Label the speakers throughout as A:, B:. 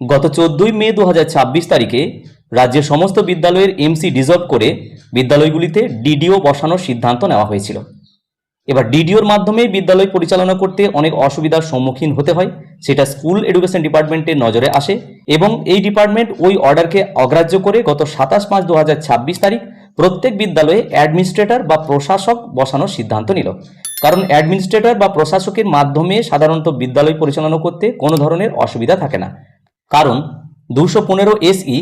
A: গত 14ই মে 2026 তারিখে রাজ্যের সমস্ত বিদ্যালয়ের এমসি ডিসলভ করে বিদ্যালয়গুলিতে ডিডিও বসানোর সিদ্ধান্ত নেওয়া হয়েছিল। এবার ডিডিওর মাধ্যমে বিদ্যালয় পরিচালনা করতে অনেক অসুবিধার সম্মুখীন হতে হয়, সেটা স্কুল এডুকেশন ডিপার্টমেন্টের নজরে আসে এবং এই ডিপার্টমেন্ট ওই অর্ডারকে অগ্রাহ্য করে গত 27/5/2026 তারিখ প্রত্যেক বিদ্যালয়ে অ্যাডমিনিস্ট্রেটর বা প্রশাসক বসানোর সিদ্ধান্ত নিল। কারণ অ্যাডমিনিস্ট্রেটর বা প্রশাসকের মাধ্যমে সাধারণত বিদ্যালয় পরিচালনা করতে কোনো ধরনের অসুবিধা থাকে না। কারণ 215 SE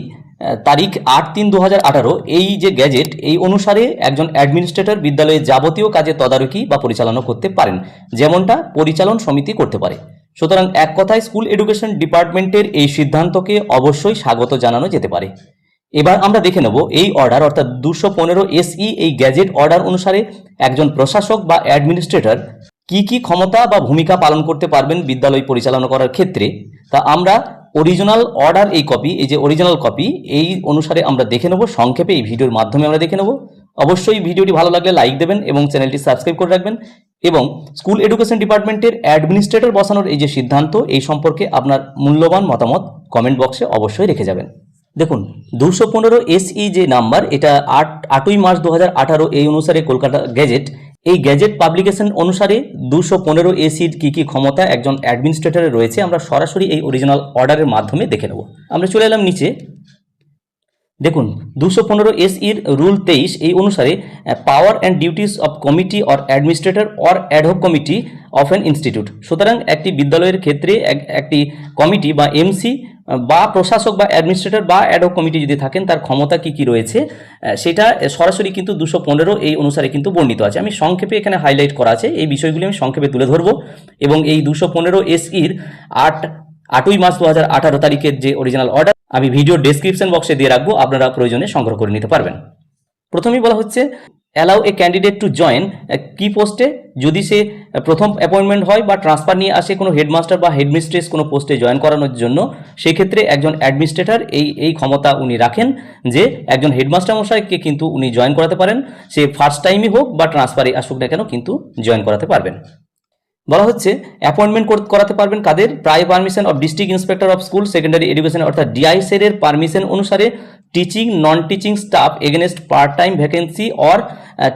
A: তারিখ 8/3/2018 এই যে গ্যাজেট, এই অনুসারে একজন অ্যাডমিনিস্ট্রেটর বিদ্যালয়ের যাবতীয় কাজে তদারকি বা পরিচালনা করতে পারেন, যেমনটা পরিচালন সমিতি করতে পারে। সুতরাং এক কথায় স্কুল এডুকেশন ডিপার্টমেন্টের এই সিদ্ধান্তকে অবশ্যই স্বাগত জানানো যেতে পারে। এবার আমরা দেখে নেব এই অর্ডার অর্থাৎ 215 SE এই গ্যাজেট অর্ডার অনুসারে একজন প্রশাসক বা অ্যাডমিনিস্ট্রেটর কি কি ক্ষমতা বা ভূমিকা পালন করতে পারবেন বিদ্যালয় পরিচালনা করার ক্ষেত্রে। তা আমরা অরিজিনাল অর্ডার এই কপি, এই যে অরিজিনাল কপি, এই অনুসারে আমরা দেখে নেব সংক্ষেপে, এই ভিডিওর মাধ্যমে আমরা দেখে নেব। অবশ্যই ভিডিওটি ভালো লাগলে লাইক দেবেন এবং চ্যানেলটি সাবস্ক্রাইব করে রাখবেন এবং স্কুল এডুকেশন ডিপার্টমেন্টের অ্যাডমিনিস্ট্রেটর বসানোর এই যে সিদ্ধান্ত, এই সম্পর্কে আপনার মূল্যবান মতামত কমেন্ট বক্সে অবশ্যই রেখে যাবেন। দেখুন 215 SE যে নাম্বার, এটা 8ই মার্চ 2018 এই অনুসারে কলকাতা গ্যাজেট, এই গ্যাজেট পাবলিকেশন অনুসারে 215 SEর কি কি ক্ষমতা একজন অ্যাডমিনিস্ট্রেটরের রয়েছে আমরা সরাসরি এই অরিজিনাল অর্ডারের মাধ্যমে দেখে নেব। আমরা চলে এলাম নিচে। দেখুন 215 SEর রুল 23 এই অনুসারে power and duties of committee or administrator or ad hoc committee of an institute. সুতরাং একটি বিদ্যালয়ের ক্ষেত্রে একটি কমিটি বা এমসি বা প্রশাসক বা অ্যাডমিনিস্ট্রেটর বা অ্যাডহক কমিটি যদি থাকেন, তার ক্ষমতা কি কি রয়েছে সেটা সরাসরি কিন্তু 215 এই অনুসারে কিন্তু বর্ণিত আছে। আমি সংক্ষেপে এখানে হাইলাইট করা আছে, এই বিষয়গুলি আমি সংক্ষেপে তুলে ধরবো এবং এই 215 SEর 8ই মার্চ 2018 তারিখের যে অরিজিনাল অর্ডার আমি ভিডিও ডেসক্রিপশন বক্সে দিয়ে রাখবো, আপনারা প্রয়োজনে সংগ্রহ করে নিতে পারবেন। প্রথমেই বলা হচ্ছে allow A candidate to join কি পোস্টে, যদি সে প্রথম অ্যাপয়েন্টমেন্ট হয় বা ট্রান্সফার নিয়ে আসে কোনো হেডমাস্টার বা হেডমিস্ট্রেস কোনো পোস্টে জয়েন করানোর জন্য, সেই ক্ষেত্রে একজন অ্যাডমিনিস্ট্রেটর এই ক্ষমতা উনি রাখেন যে একজন হেডমাস্টার মশাইকে কিন্তু উনি জয়েন করাতে পারেন, সে ফার্স্ট টাইমই হোক বা ট্রান্সফারে আসুক না কেন কিন্তু জয়েন করাতে পারবেন। বলা হচ্ছে অ্যাপয়েন্টমেন্ট করাতে পারবেন কাদের, প্রায় permission of district inspector of school secondary education অর্থাৎ ডিআইসের পারমিশন অনুসারে teaching non teaching staff against part time vacancy or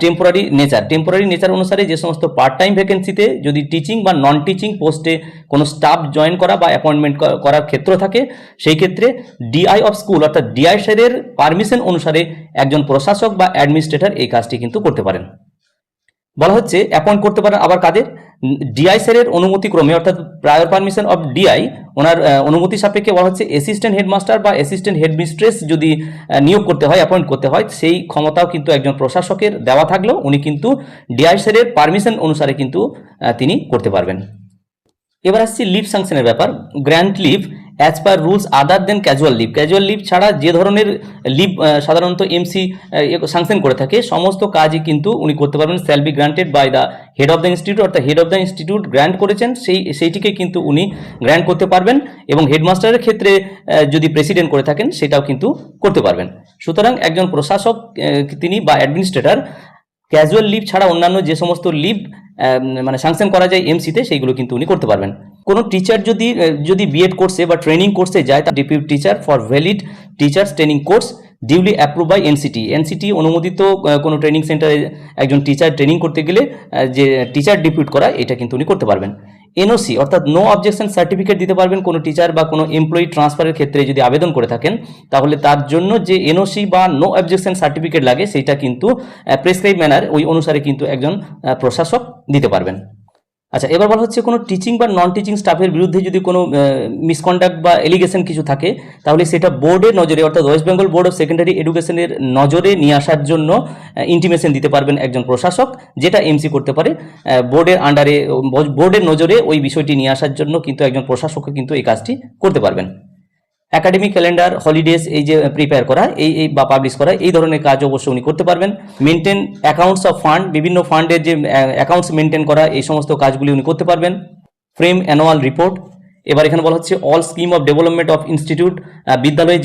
A: temporary nature অনুসারে যে সমস্ত পার্ট টাইম ভ্যাকেন্সিতে যদি টিচিং বা নন টিচিং পোস্টে কোনো স্টাফ জয়েন করা বা অ্যাপয়েন্টমেন্ট করার ক্ষেত্র থাকে, সেই ক্ষেত্রে ডিআই অফ স্কুল অর্থাৎ ডিআইসের পারমিশন অনুসারে একজন প্রশাসক বা অ্যাডমিনিস্ট্রেটর এই কাজটি কিন্তু করতে পারেন। বলা হচ্ছে অ্যাপয়েন্ট করতে পারেন আবার কাদের, ডিআই স্যারের অনুমতি ক্রমে অর্থাৎ প্রায়র পারমিশন অফ ডিআই, ওনার অনুমতি সাপেক্ষে বলা হচ্ছে অ্যাসিস্ট্যান্ট হেডমাস্টার বা অ্যাসিস্ট্যান্ট হেডমিস্ট্রেস যদি নিয়োগ করতে হয়, অ্যাপয়েন্ট করতে হয়, সেই ক্ষমতাও কিন্তু একজন প্রশাসকের দেওয়া থাকলেও উনি কিন্তু ডিআই স্যারের পারমিশন অনুসারে কিন্তু তিনি করতে পারবেন। এবার আসছি লিভ স্যাংশনের ব্যাপার। Grant leave as per rules other than casual leave ছাড়া যে ধরনের লিভ সাধারণত এমসি স্যাংশন করে থাকে সমস্ত কাজই কিন্তু উনি করতে পারবেন। Shall be granted by the head of the institute অর্থাৎ head of the institute grant করেছেন সেইটিকে কিন্তু উনি গ্র্যান্ট করতে পারবেন এবং হেডমাস্টারের ক্ষেত্রে যদি প্রেসিডেন্ট করে থাকেন সেটাও কিন্তু করতে পারবেন। সুতরাং একজন প্রশাসক তিনি বা অ্যাডমিনিস্ট্রেটর ক্যাজুয়াল লিভ ছাড়া অন্যান্য যে সমস্ত লিভ মানে স্যাংশন করা যায় এমসিতে সেইগুলো কিন্তু উনি করতে পারবেন। কোনো টিচার যদি বিএড কোর্সে বা ট্রেনিং কোর্সে যায়, তার deputy teacher for valid teachers training course duly approve by NCT অনুমোদিত কোনো ট্রেনিং সেন্টারে একজন টিচার ট্রেনিং করতে গেলে যে টিচার ডিপিউট করা, এটা কিন্তু উনি করতে পারবেন। এনওসি অর্থাৎ নো অবজেকশন সার্টিফিকেট দিতে পারবেন কোনো টিচার বা কোনো এমপ্লয়ি ট্রান্সফারের ক্ষেত্রে যদি আবেদন করে থাকেন, তাহলে তার জন্য যে এনওসি বা নো অবজেকশন সার্টিফিকেট লাগে সেটা কিন্তু প্রেসক্রাইব ম্যানার ওই অনুসারে কিন্তু একজন প্রশাসক দিতে পারবেন। আচ্ছা, এবার বলা হচ্ছে কোনো টিচিং বা নন টিচিং স্টাফের বিরুদ্ধে যদি কোনো মিসকন্ডাক্ট বা এলিগেশন কিছু থাকে, তাহলে সেটা বোর্ডের নজরে অর্থাৎ West Bengal board of secondary এডুকেশনের নজরে নিয়ে আসার জন্য ইন্টিমেশন দিতে পারবেন একজন প্রশাসক, যেটা এমসি করতে পারে। বোর্ডের নজরে ওই বিষয়টি নিয়ে আসার জন্য কিন্তু একজন প্রশাসক কিন্তু এই কাজটি করতে পারবেন। একাডেমিক ক্যালেন্ডার হলিডেজ এই যে প্রিপেয়ার করা এই বা পাবলিশ করা, এই ধরনের কাজ অবশ্যই উনি করতে পারবেন। মেনটেন অ্যাকাউন্টস অফ ফান্ড, বিভিন্ন ফান্ডের যে অ্যাকাউন্টস মেনটেন করা, এই সমস্ত কাজগুলি উনি করতে পারবেন। Frame annual report. এবার এখানে বলা হচ্ছে all scheme of development of institute, বিদ্যালয়ে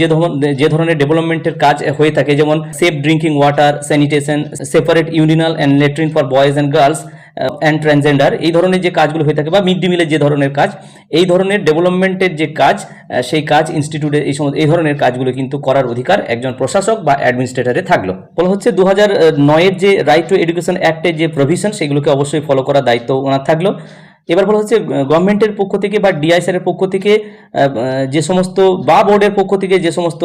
A: যে ধরনের ডেভেলপমেন্টের কাজ হয়ে থাকে, যেমন safe drinking water, sanitation, separate urinal and latrine for boys and girls, and transgender, এই ধরনের যে কাজগুলো হয়ে থাকে, বা মিড ডে মিলের যে ধরনের কাজ, এই ধরনের ডেভেলপমেন্টের যে কাজ, সেই কাজ ইনস্টিটিউটে এই ধরনের কাজগুলো কিন্তু করার অধিকার একজন প্রশাসক বা অ্যাডমিনিস্ট্রেটরে থাকলো। বলা হচ্ছে 2009-এর যে রাইট টু এডুকেশন অ্যাক্টের যে প্রভিশন, সেগুলোকে অবশ্যই ফলো করার দায়িত্ব ওনার থাকলো। এবার বলা হচ্ছে গভর্নমেন্টের পক্ষ থেকে বা ডিআইএসআর এর পক্ষ থেকে যে সমস্ত, বা বোর্ডের পক্ষ থেকে যে সমস্ত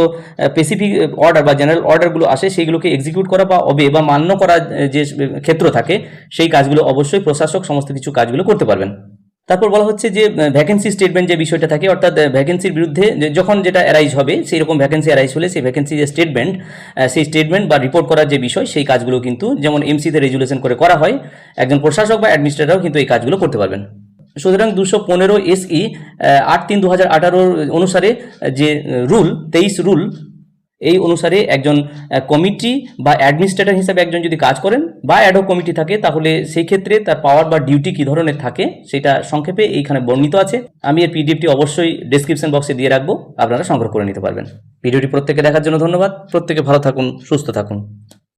A: স্পেসিফিক অর্ডার বা জেনারেল অর্ডারগুলো আসে, সেইগুলোকে এক্সিকিউট করা বা বা মান্য করা যে ক্ষেত্র থাকে, সেই কাজগুলো অবশ্যই প্রশাসক সমস্ত কিছু কাজগুলো করতে পারবেন। তারপর বলা হচ্ছে যে ভ্যাকেন্সি স্টেটমেন্ট যে বিষয়টা থাকে, অর্থাৎ ভ্যাকেন্সির বিরুদ্ধে যখন যেটা অ্যারাইজ হবে, সেই রকম ভ্যাকেন্সি অ্যারাইজ হলে সেই ভ্যাকেন্সি যে স্টেটমেন্ট, সেই স্টেটমেন্ট বা রিপোর্ট করার যে বিষয়, সেই কাজগুলো কিন্তু যেমন এমসিতে রেজুলেশন করে করা হয়, একজন প্রশাসক বা অ্যাডমিনিস্ট্রেটরও কিন্তু এই কাজগুলো করতে পারবেন। সুতরাং 215 SE 8/3/2018 অনুসারে যে রুল 23 রুল, এই অনুসারে একজন কমিটি বা অ্যাডমিনিস্ট্রেটর হিসেবে একজন যদি কাজ করেন বা অ্যাডহক কমিটি থাকে, তাহলে সেই ক্ষেত্রে তার পাওয়ার বা ডিউটি কী ধরনের থাকে সেটা সংক্ষেপে এইখানে বর্ণিত আছে। আমি এর পিডিএফটি অবশ্যই ডেসক্রিপশন বক্সে দিয়ে রাখবো, আপনারা সংগ্রহ করে নিতে পারবেন। ভিডিওটি প্রত্যেকে দেখার জন্য ধন্যবাদ। প্রত্যেকে ভালো থাকুন, সুস্থ থাকুন।